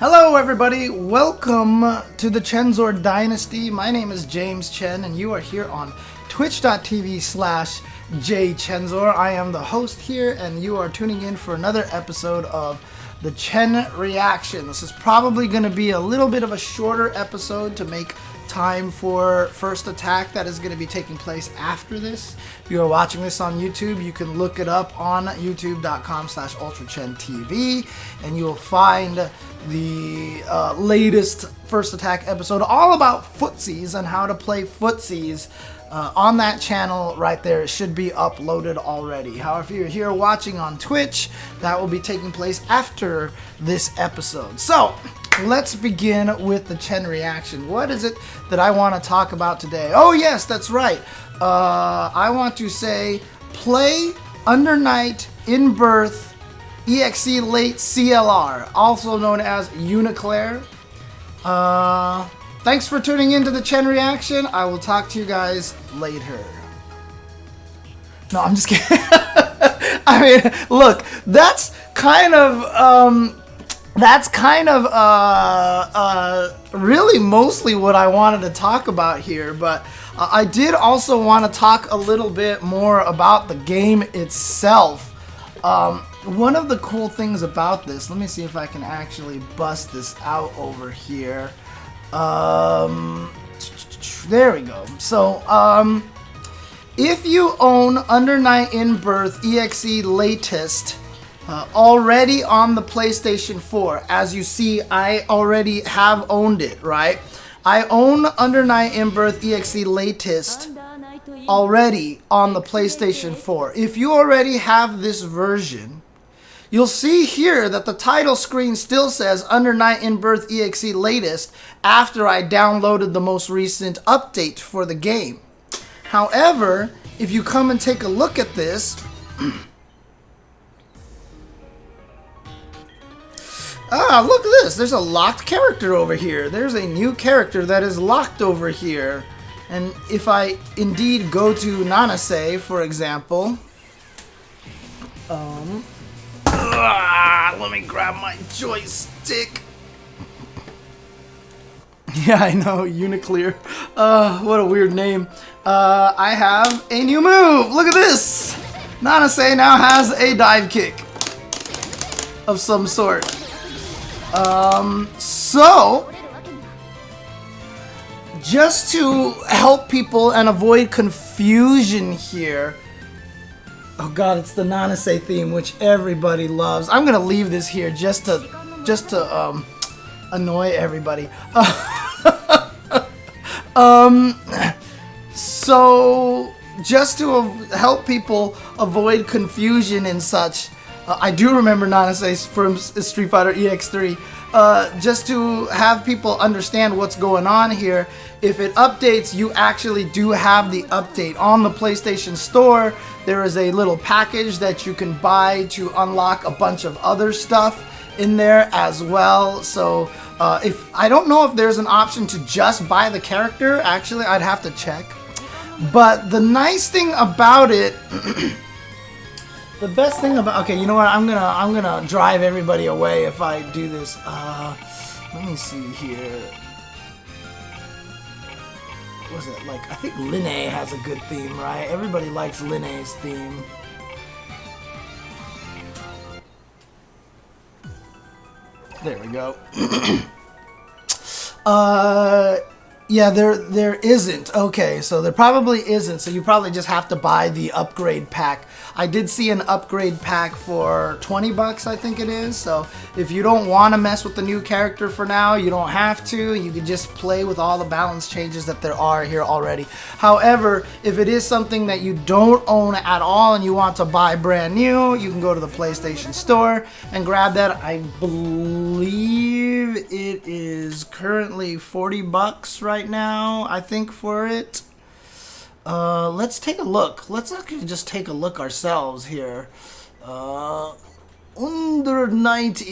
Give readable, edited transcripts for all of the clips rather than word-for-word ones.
Hello everybody, welcome to the Chensor Dynasty. My name is James Chen and you are here on twitch.tv/jchensor. I am the host here and you are tuning in for another episode of the Chen Reaction. This is probably going to be a little bit of a shorter episode to make time for First Attack that is going to be taking place after this. If you are watching this on YouTube, you can look it up on youtube.com/UltraChenTV and you will find the latest First Attack episode all about footsies and how to play footsies on that channel right there. It should be uploaded already. However, if you're here watching on Twitch, that will be taking place after this episode. So let's begin with the Chen reaction. What is it that I want to talk about today? Oh yes, that's right. I want to say play Unider Night In-Birth EXE Late CLR, also known as UNICLR. Thanks for tuning into the Chen reaction. I will talk to you guys later. No, I'm just kidding. I mean, look, that's kind of really mostly what I wanted to talk about here, but I did also want to talk a little bit more about the game itself. One of the cool things about this, let me see if I can actually bust this out over here. There we go. So, if you own Unider Night In-Birth EXE Latest already on the PlayStation 4, as you see, I already have owned it, right? I own Unider Night In-Birth EXE Latest already on the PlayStation 4. If you already have this version, you'll see here that the title screen still says Unider Night In-Birth EXE Latest after I downloaded the most recent update for the game. However, if you come and take a look at this, look at this. There's a locked character over here. There's a new character that is locked over here. And if I indeed go to Nanase, for example, let me grab my joystick. Yeah, I know, UNICLR. What a weird name. I have a new move. Look at this. Nanase now has a dive kick of some sort. So just to help people and avoid confusion here, oh god, it's the Nanase theme, which everybody loves. I'm gonna leave this here just to annoy everybody. So just to help people avoid confusion and such, I do remember Nanase from Street Fighter EX3. Just to have people understand what's going on here, if it updates, you actually do have the update on the PlayStation Store. There is a little package that you can buy to unlock a bunch of other stuff in there as well. So if I don't know if there's an option to just buy the character. Actually, I'd have to check. But the nice thing about it, the best thing about, okay, you know what? I'm gonna drive everybody away if I do this. Let me see here. What was it like? I think Linne has a good theme, right? Everybody likes Linne's theme. There we go. Yeah, there isn't. Okay, so there probably isn't. So you probably just have to buy the upgrade pack. I did see an upgrade pack for 20 bucks, I think it is. So if you don't want to mess with the new character for now, you don't have to. You can just play with all the balance changes that there are here already. However, if it is something that you don't own at all and you want to buy brand new, you can go to the PlayStation Store and grab that. I believe it is currently 40 bucks right now, I think, for it. Let's take a look. Let's actually just take a look ourselves here. Unider Night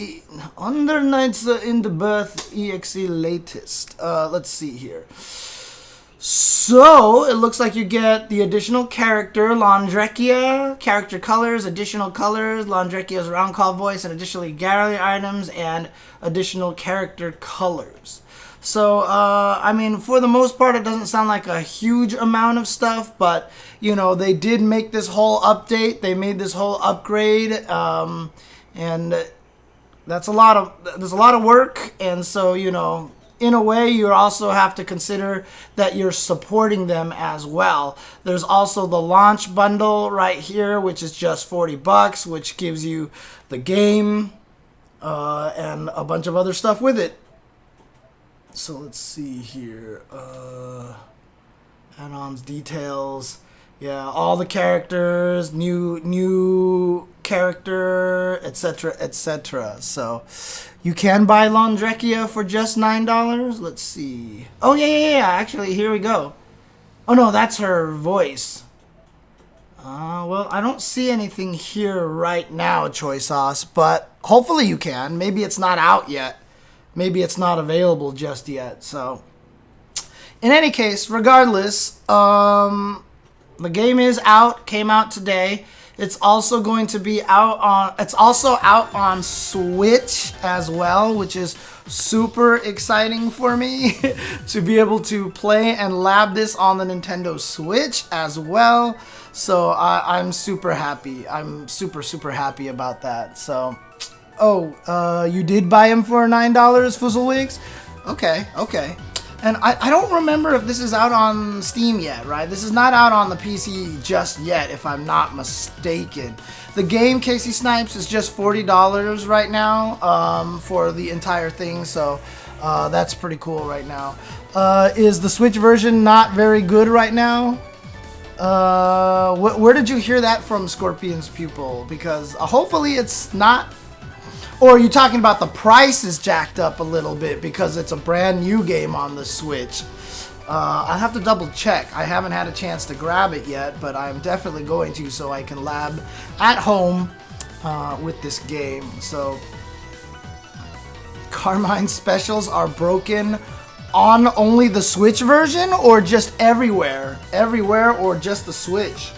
In-Birth EXE Latest. Let's see here. So, it looks like you get the additional character, Laundrekia, character colors, additional colors, Laundrekia's round call voice, and additionally gallery items, and additional character colors. So, I mean, for the most part, it doesn't sound like a huge amount of stuff, but, you know, they did make this whole update, they made this whole upgrade, and there's a lot of work, and so, you know, in a way, you also have to consider that you're supporting them as well. There's also the launch bundle right here, which is just $40, which gives you the game and a bunch of other stuff with it. So let's see here. Add-ons, details. Yeah, all the characters, new character, etc., etc. So you can buy Laundrekia for just $9. Let's see. Oh yeah. Actually, here we go. Oh no, that's her voice. Well, I don't see anything here right now, Choy Sauce, but hopefully you can. Maybe it's not out yet. Maybe it's not available just yet. So, in any case, regardless, the game is out, came out today. It's also going to be out on, it's also out on Switch as well, which is super exciting for me to be able to play and lab this on the Nintendo Switch as well. So I'm super happy. I'm super happy about that. So, you did buy him for $9, Fuzzlewigs? Okay. And I don't remember if this is out on Steam yet, right? This is not out on the PC just yet, if I'm not mistaken. The game, Casey Snipes, is just $40 right now for the entire thing, so that's pretty cool right now. Is the Switch version not very good right now? Where did you hear that from, Scorpion's Pupil? Because hopefully it's not... Or are you talking about the price is jacked up a little bit because it's a brand new game on the Switch? I'll have to double check. I haven't had a chance to grab it yet, but I'm definitely going to so I can lab at home with this game. So, Carmine specials are broken on only the Switch version or just everywhere? Everywhere or just the Switch?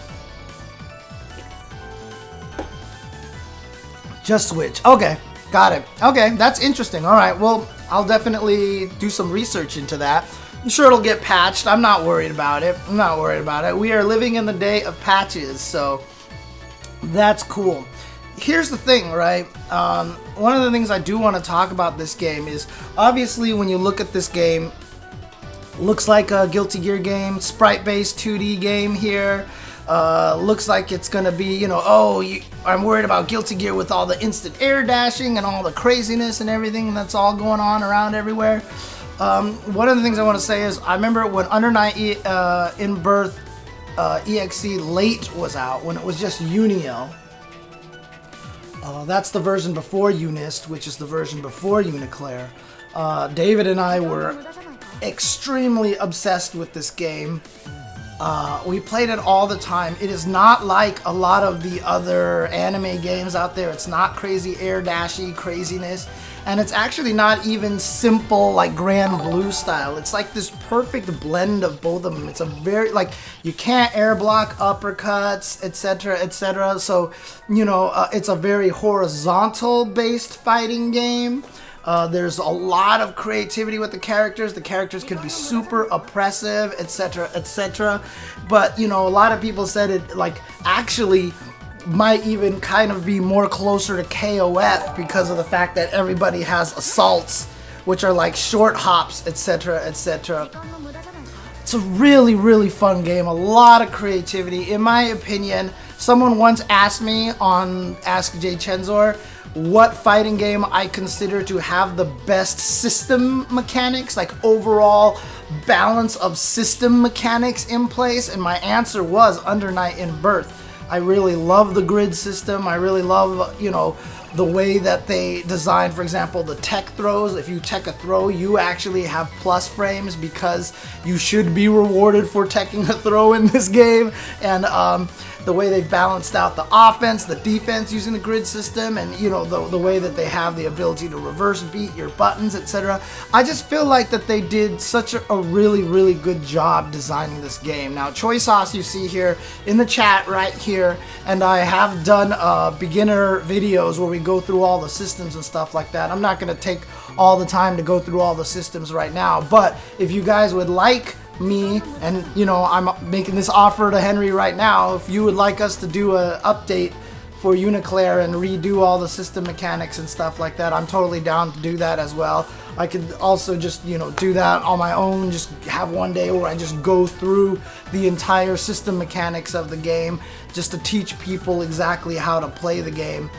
Just Switch. Okay. Got it. Okay, that's interesting. All right, well, I'll definitely do some research into that. I'm sure it'll get patched. I'm not worried about it. We are living in the day of patches, so that's cool. Here's the thing, right? One of the things I do want to talk about this game is, obviously, when you look at this game, looks like a Guilty Gear game, sprite-based 2D game here. Looks like it's gonna be, you know, I'm worried about Guilty Gear with all the instant air dashing and all the craziness and everything that's all going on around everywhere. One of the things I want to say is, I remember when Unider Night In-Birth EXE Late was out, when it was just UNIL. That's the version before UNIST, which is the version before UNICLR. David and I were extremely obsessed with this game. We played it all the time. It is not like a lot of the other anime games out there. It's not crazy air dashy craziness. And it's actually not even simple like Grand Blue style. It's like this perfect blend of both of them. It's a very, like, you can't air block uppercuts, etc., etc. So, you know, it's a very horizontal based fighting game. There's a lot of creativity with the characters. The characters could be super oppressive, etc., etc. But, you know, a lot of people said it, like, actually might even kind of be more closer to KOF because of the fact that everybody has assaults, which are like short hops, etc., etc. It's a really, really fun game. A lot of creativity. In my opinion, someone once asked me on Ask jchensor what fighting game I consider to have the best system mechanics, like overall balance of system mechanics in place, and my answer was Unider Night In-Birth. I really love the grid system. I really love, you know, the way that they designed, for example, the tech throws. If you tech a throw, you actually have plus frames because you should be rewarded for teching a throw in this game. And the way they've balanced out the offense, the defense using the grid system, and you know, the way that they have the ability to reverse beat your buttons, etc. I just feel like that they did such a really, really good job designing this game. Now, Choi Sauce you see here in the chat right here, and I have done beginner videos where we go through all the systems and stuff like that. I'm not going to take all the time to go through all the systems right now, but if you guys would like me, and you know, I'm making this offer to Henry right now, if you would like us to do an update for UNICLR and redo all the system mechanics and stuff like that, I'm totally down to do that as well. I could also just, you know, do that on my own, just have one day where I just go through the entire system mechanics of the game just to teach people exactly how to play the game.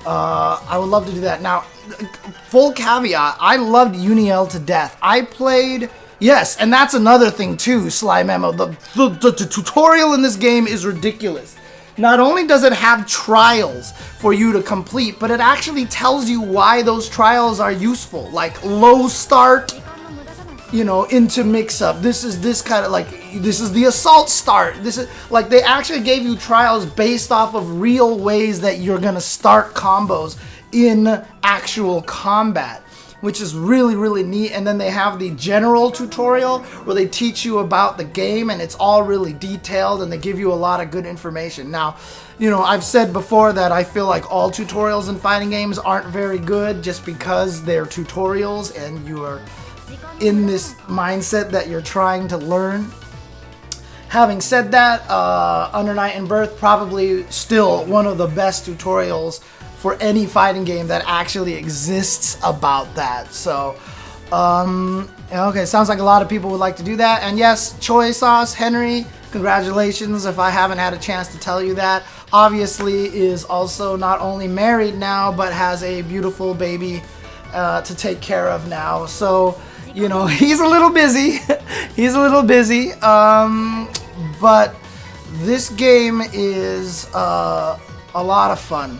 I would love to do that. Now, full caveat, I loved UNIL to death. I played... Yes, and that's another thing too, Sly Memo. The tutorial in this game is ridiculous. Not only does it have trials for you to complete, but it actually tells you why those trials are useful. Like low start, you know, into mix-up. This is this kind of like, this is the assault start. This is like, they actually gave you trials based off of real ways that you're gonna start combos in actual combat, which is really, really neat. And then they have the general tutorial where they teach you about the game, and it's all really detailed, and they give you a lot of good information. Now, you know, I've said before that I feel like all tutorials in fighting games aren't very good just because they're tutorials and you are in this mindset that you're trying to learn. Having said that, Unider Night In-Birth probably still one of the best tutorials for any fighting game that actually exists about that. So, okay, sounds like a lot of people would like to do that. And yes, Choi Sauce, Henry, congratulations if I haven't had a chance to tell you that. Obviously is also not only married now, but has a beautiful baby to take care of now. So, you know, he's a little busy. He's a little busy. But this game is a lot of fun.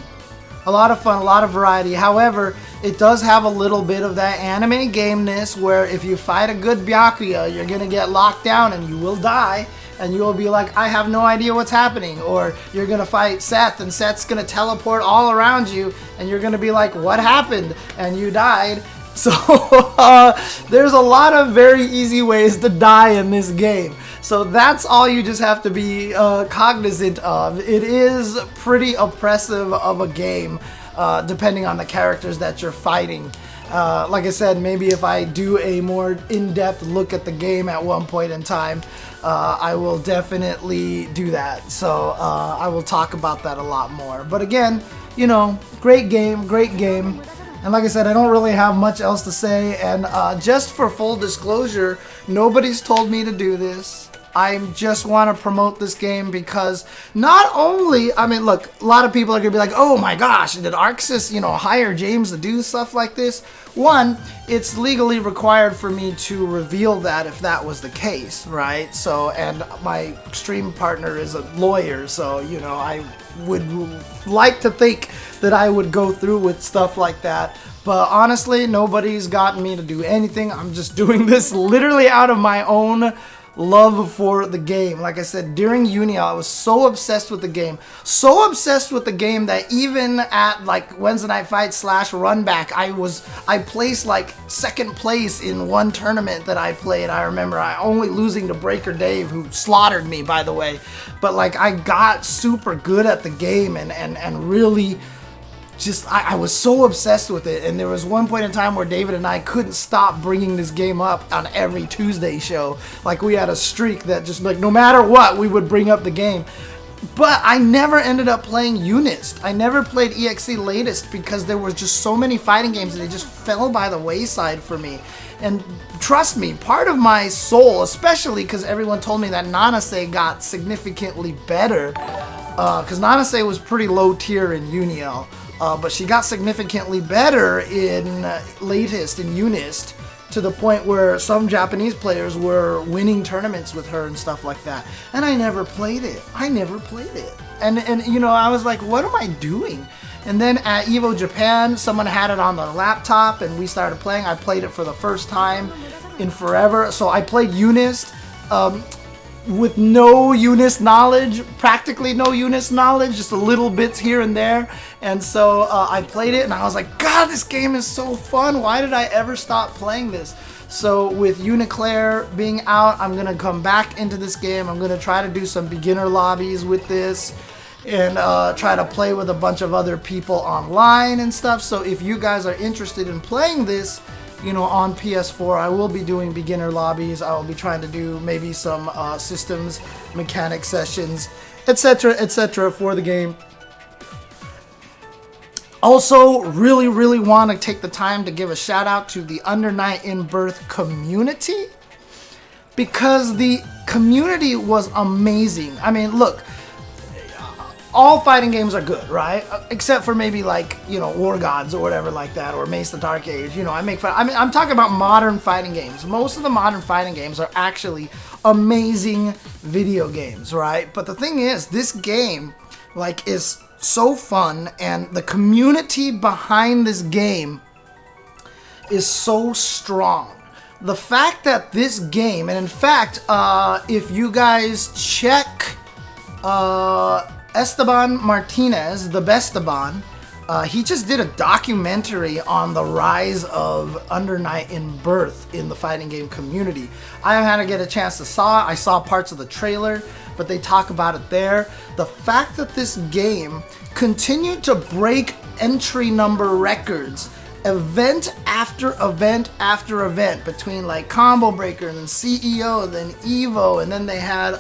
A lot of fun, a lot of variety. However, it does have a little bit of that anime gameness where if you fight a good Byakuya, you're going to get locked down and you will die. And you'll be like, I have no idea what's happening. Or you're going to fight Seth and Seth's going to teleport all around you. And you're going to be like, what happened? And you died. So there's a lot of very easy ways to die in this game. So that's all you just have to be cognizant of. It is pretty oppressive of a game, depending on the characters that you're fighting. Like I said, maybe if I do a more in-depth look at the game at one point in time, I will definitely do that. So I will talk about that a lot more. But again, you know, great game, great game. And like I said, I don't really have much else to say. And just for full disclosure, nobody's told me to do this. I just want to promote this game because not only, I mean, look, a lot of people are going to be like, oh my gosh, did Arxis, you know, hire James to do stuff like this? One, it's legally required for me to reveal that if that was the case, right? So, and my stream partner is a lawyer, so, you know, I would like to think that I would go through with stuff like that. But honestly, nobody's gotten me to do anything. I'm just doing this literally out of my own love for the game. Like I said, during UNIL, I was so obsessed with the game. So obsessed with the game that even at like Wednesday Night Fight / Runback, I placed like second place in one tournament that I played. I remember I only losing to Breaker Dave, who slaughtered me, by the way. But like I got super good at the game and really just, I was so obsessed with it. And there was one point in time where David and I couldn't stop bringing this game up on every Tuesday show. Like we had a streak that just like no matter what, we would bring up the game. But I never ended up playing Unist. I never played EXE Latest because there were just so many fighting games and they just fell by the wayside for me. And trust me, part of my soul, especially because everyone told me that Nanase got significantly better, because Nanase was pretty low tier in UNIL. But she got significantly better in Latest, in Unist, to the point where some Japanese players were winning tournaments with her and stuff like that. And I never played it. I never played it. And you know, I was like, what am I doing? And then at Evo Japan, someone had it on the laptop and we started playing. I played it for the first time in forever. So I played Unist. with no UNIS knowledge, practically no UNIS knowledge, just a little bits here and there. And so I played it and I was like, God, this game is so fun. Why did I ever stop playing this? So with UNICLR being out, I'm gonna come back into this game. I'm gonna try to do some beginner lobbies with this and try to play with a bunch of other people online and stuff. So if you guys are interested in playing this, you know, on PS4, I will be doing beginner lobbies. I will be trying to do maybe some systems, mechanic sessions, etc., for the game. Also, really want to take the time to give a shout out to the Unider Night In-Birth community, because the community was amazing. I mean, look, all fighting games are good, right? Except for maybe like, you know, War Gods or whatever like that, or Mace the Dark Age. You know, I'm talking about modern fighting games. Most of the modern fighting games are actually amazing video games, right? But the thing is, this game, like, is so fun, and the community behind this game is so strong. The fact that this game, and in fact, if you guys check Esteban Martinez, the Bestaban, he just did a documentary on the rise of Unider Night In-Birth in the fighting game community. I haven't had to get a chance to saw it. I saw parts of the trailer, but they talk about it there. The fact that this game continued to break entry number records, event after event after event, between like Combo Breaker and then CEO, then Evo, and then they had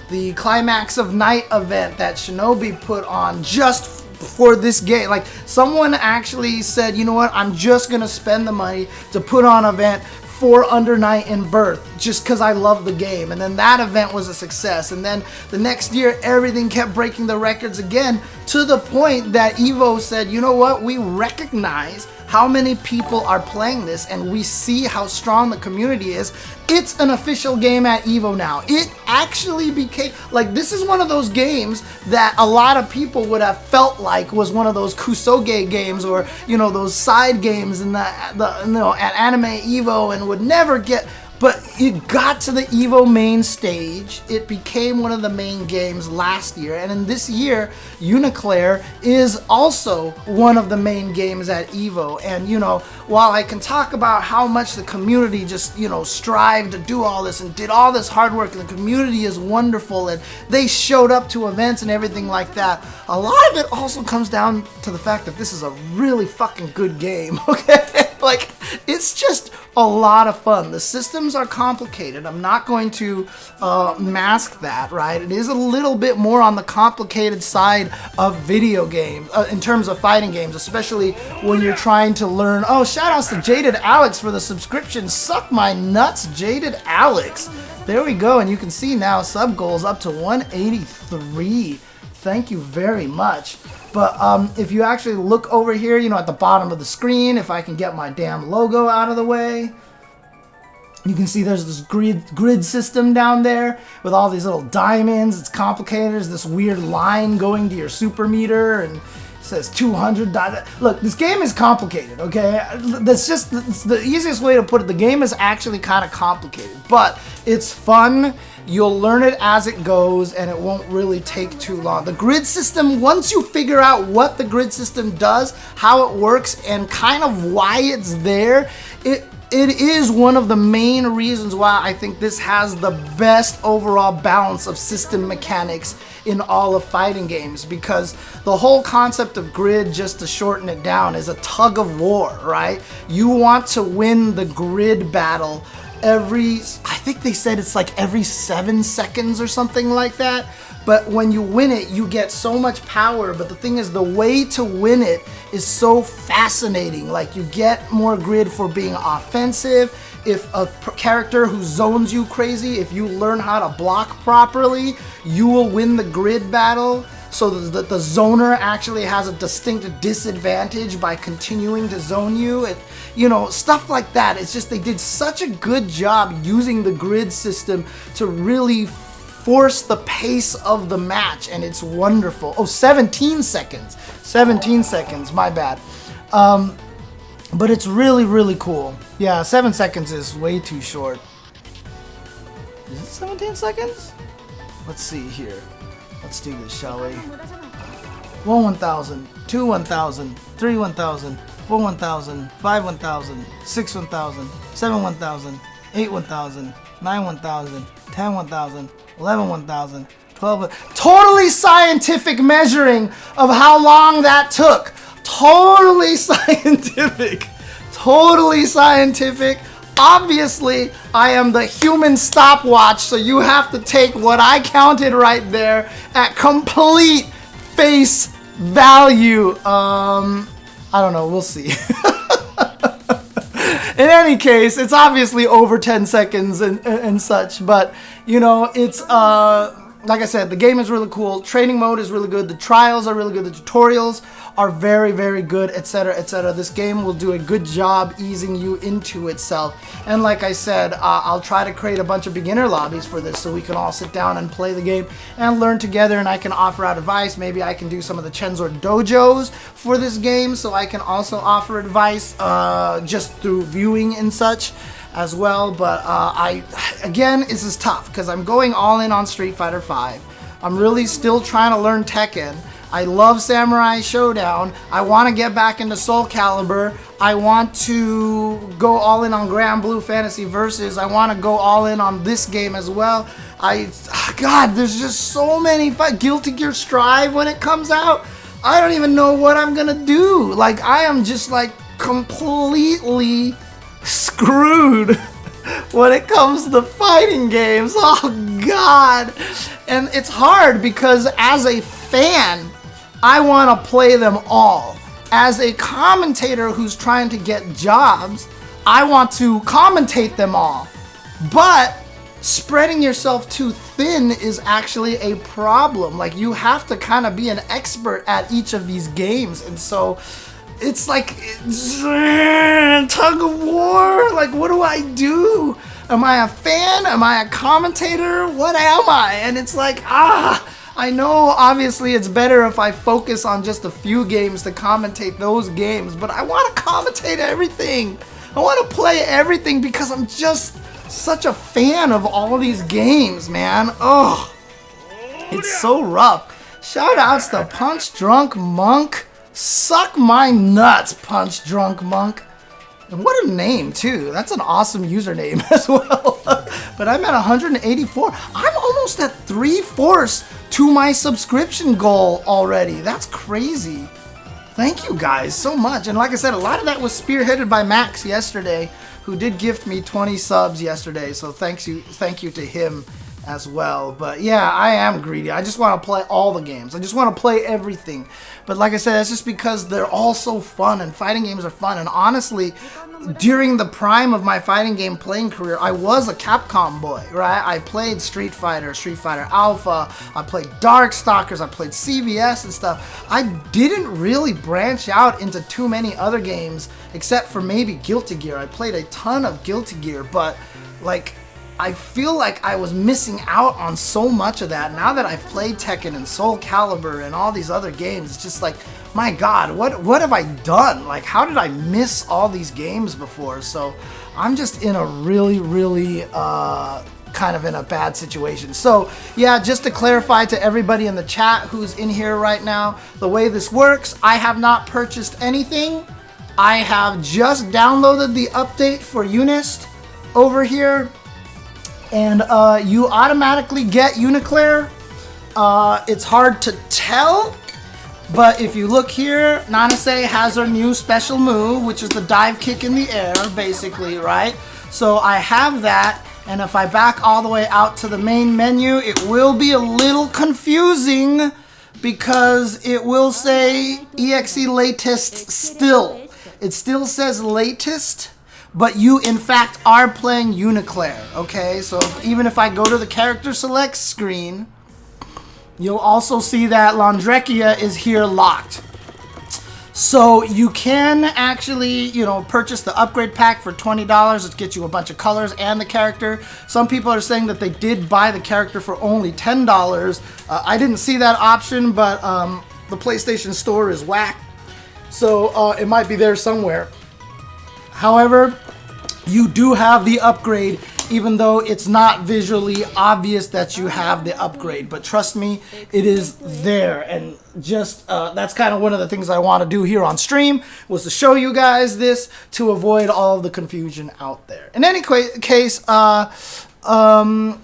the Climax of Night event that Shinobi put on just for this game. Like, someone actually said, you know what, I'm just gonna spend the money to put on an event for Unider Night In-Birth just because I love the game. And then that event was a success, and then the next year everything kept breaking the records again, to the point that Evo said, you know what, we recognize how many people are playing this and we see how strong the community is. It's an official game at Evo now. It actually became, like, this is one of those games that a lot of people would have felt like was one of those Kusoge games, or, you know, those side games in the you know, at Anime Evo, and would never get. But it got to the Evo main stage. It became one of the main games last year. And in this year, UNICLR is also one of the main games at Evo. And, you know, while I can talk about how much the community just, you know, strived to do all this and did all this hard work, and the community is wonderful, and they showed up to events and everything like that, a lot of it also comes down to the fact that this is a really fucking good game, okay? Like, it's just a lot of fun. The systems are complicated. I'm not going to mask that, right? It is a little bit more on the complicated side of video games, in terms of fighting games, especially when you're trying to learn. Oh, shout outs to Jaded Alex for the subscription. Suck my nuts, Jaded Alex. There we go, and you can see now sub goals up to 183. Thank you very much. But if you actually look over here, you know, at the bottom of the screen, if I can get my damn logo out of the way, you can see there's this grid system down there with all these little diamonds. It's complicated. There's this weird line going to your super meter, and it says 200. Look, this game is complicated, okay? That's the easiest way to put it. The game is actually kind of complicated, but it's fun. You'll learn it as it goes, and it won't really take too long. The grid system, once you figure out what the grid system does, how it works, and kind of why it's there, it is one of the main reasons why I think this has the best overall balance of system mechanics in all of fighting games, because the whole concept of grid, just to shorten it down, is a tug of war, right? You want to win the grid battle I think they said it's like every 7 seconds or something like that. But when you win it, you get so much power. But the thing is, the way to win it is so fascinating. Like, you get more grid for being offensive. If a character who zones you crazy, if you learn how to block properly, you will win the grid battle. So that the zoner actually has a distinct disadvantage by continuing to zone you. You know, stuff like that. It's just, they did such a good job using the grid system to really force the pace of the match, and it's wonderful. Oh, 17 seconds. 17 seconds, my bad. But it's really, really cool. Yeah, 7 seconds is way too short. Is it 17 seconds? Let's see here. Let's do this, shall we? 1 1000, 2 1000, 3 1000, 4 1000, 5 1000, 6 1000, 7 1000, 8 1000, 9 1000, 10 1000, 11 1000, 12. Totally scientific measuring of how long that took. Totally scientific. Totally scientific. Obviously, I am the human stopwatch, so you have to take what I counted right there at complete face value. I don't know. We'll see. In any case, it's obviously over 10 seconds and such, but, you know, it's, like I said, the game is really cool. Training mode is really good. The trials are really good. The tutorials are very, very good, etc., etc. This game will do a good job easing you into itself. And like I said, I'll try to create a bunch of beginner lobbies for this so we can all sit down and play the game and learn together, and I can offer out advice. Maybe I can do some of the Chensor dojos for this game so I can also offer advice just through viewing and such as well. But again, this is tough because I'm going all in on Street Fighter V. I'm really still trying to learn Tekken. I love Samurai Showdown. I want to get back into Soul Calibur. I want to go all in on Grand Blue Fantasy Versus. I want to go all in on this game as well. God, there's just so many Guilty Gear Strive when it comes out. I don't even know what I'm gonna do. Like, I am just like completely screwed when it comes to the fighting games. Oh God. And it's hard because as a fan, I want to play them all. As a commentator who's trying to get jobs, I want to commentate them all. But spreading yourself too thin is actually a problem. Like, you have to kind of be an expert at each of these games. And so it's like tug of war. Like, what do I do? Am I a fan? Am I a commentator? What am I? And it's like, I know obviously it's better if I focus on just a few games to commentate those games, but I want to commentate everything. I want to play everything because I'm just such a fan of all these games, man. Oh, it's so rough. Shout outs to Punch Drunk Monk. Suck my nuts, Punch Drunk Monk. And what a name, too. That's an awesome username as well. But I'm at 184. I'm almost at 3/4 to my subscription goal already. That's crazy. Thank you guys so much. And like I said, a lot of that was spearheaded by Max yesterday, who did gift me 20 subs yesterday. So thank you to him as well. But yeah, I am greedy. I just want to play all the games. I just want to play everything. But like I said, that's just because they're all so fun, and fighting games are fun. And honestly, during the prime of my fighting game playing career, I was a Capcom boy, right? I played Street Fighter, Street Fighter Alpha, I played Darkstalkers, I played CVS and stuff. I didn't really branch out into too many other games except for maybe Guilty Gear. I played a ton of Guilty Gear, but like, I feel like I was missing out on so much of that. Now that I've played Tekken and Soul Calibur and all these other games, it's just like, my God, what have I done? Like, how did I miss all these games before? So I'm just in a really, really kind of in a bad situation. So yeah, just to clarify to everybody in the chat who's in here right now, the way this works, I have not purchased anything. I have just downloaded the update for UNIST over here. And you automatically get UNICLR. It's hard to tell, but if you look here, Nanase has her new special move, which is the dive kick in the air, basically, right? So I have that, and if I back all the way out to the main menu, it will be a little confusing because it will say EXE latest still. It still says latest, but you in fact are playing UNICLR, okay? So even if I go to the character select screen, you'll also see that Landrekia is here locked. So you can actually, you know, purchase the upgrade pack for $20. It gets you a bunch of colors and the character. Some people are saying that they did buy the character for only $10. I didn't see that option, but the PlayStation Store is whack. So it might be there somewhere. However, you do have the upgrade even though it's not visually obvious that you have the upgrade. But trust me, it is there. And just that's kind of one of the things I want to do here on stream, was to show you guys this to avoid all of the confusion out there. In any case, oh,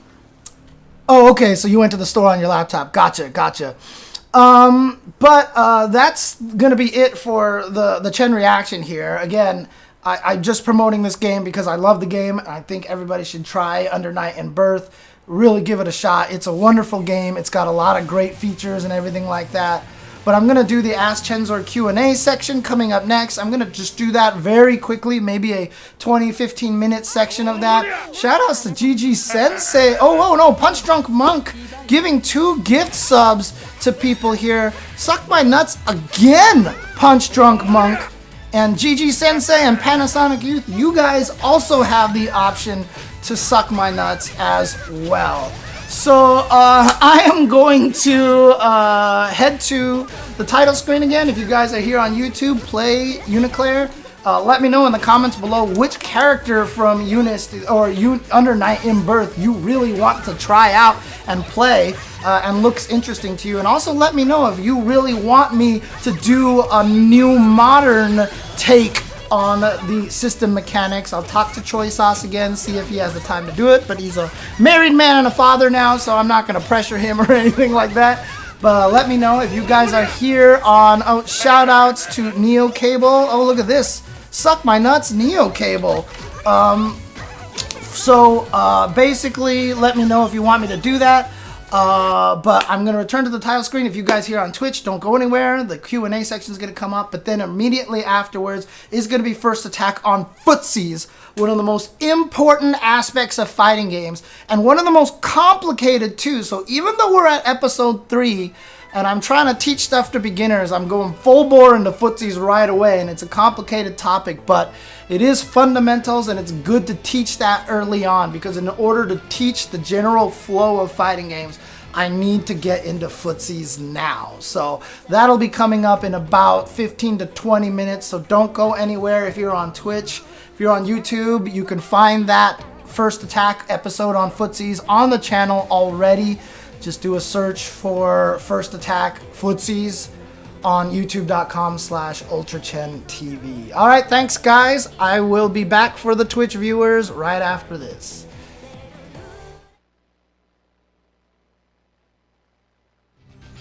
okay, so you went to the store on your laptop. Gotcha. But that's going to be it for the Chen reaction here. Again, I'm just promoting this game because I love the game. I think everybody should try Unider Night In-Birth. Really give it a shot. It's a wonderful game. It's got a lot of great features and everything like that. But I'm going to do the Ask Chensor Q&A section coming up next. I'm going to just do that very quickly, maybe a 20-15 minute section of that. Shoutouts to GG Sensei. Oh, no, Punch Drunk Monk giving 2 gift subs to people here. Suck my nuts again, Punch Drunk Monk. And GG Sensei and Panasonic Youth, you guys also have the option to suck my nuts as well. So I am going to head to the title screen again. If you guys are here on YouTube, play UNICLR. Let me know in the comments below which character from Unider Night In-Birth you really want to try out and play and looks interesting to you. And also let me know if you really want me to do a new modern take on the system mechanics. I'll talk to Choi Sauce again, see if he has the time to do it, but he's a married man and a father now, so I'm not going to pressure him or anything like that. But let me know if you guys are here on, oh, shout outs to Neo Cable. Oh, look at this. Suck my nuts, Neo Cable. Basically, let me know if you want me to do that. But I'm going to return to the title screen. If you guys here on Twitch, don't go anywhere. The Q&A section is going to come up, but then immediately afterwards is going to be First Attack on Footsies, one of the most important aspects of fighting games, and one of the most complicated too. So even though we're at episode 3, and I'm trying to teach stuff to beginners, I'm going full bore into footsies right away, and it's a complicated topic, but it is fundamentals, and it's good to teach that early on, because in order to teach the general flow of fighting games, I need to get into footsies now. So that'll be coming up in about 15 to 20 minutes, so don't go anywhere if you're on Twitch. If you're on YouTube, you can find that First Attack episode on footsies on the channel already. Just do a search for First Attack Footsies on youtube.com/UltraChenTV. All right, thanks guys. I will be back for the Twitch viewers right after this.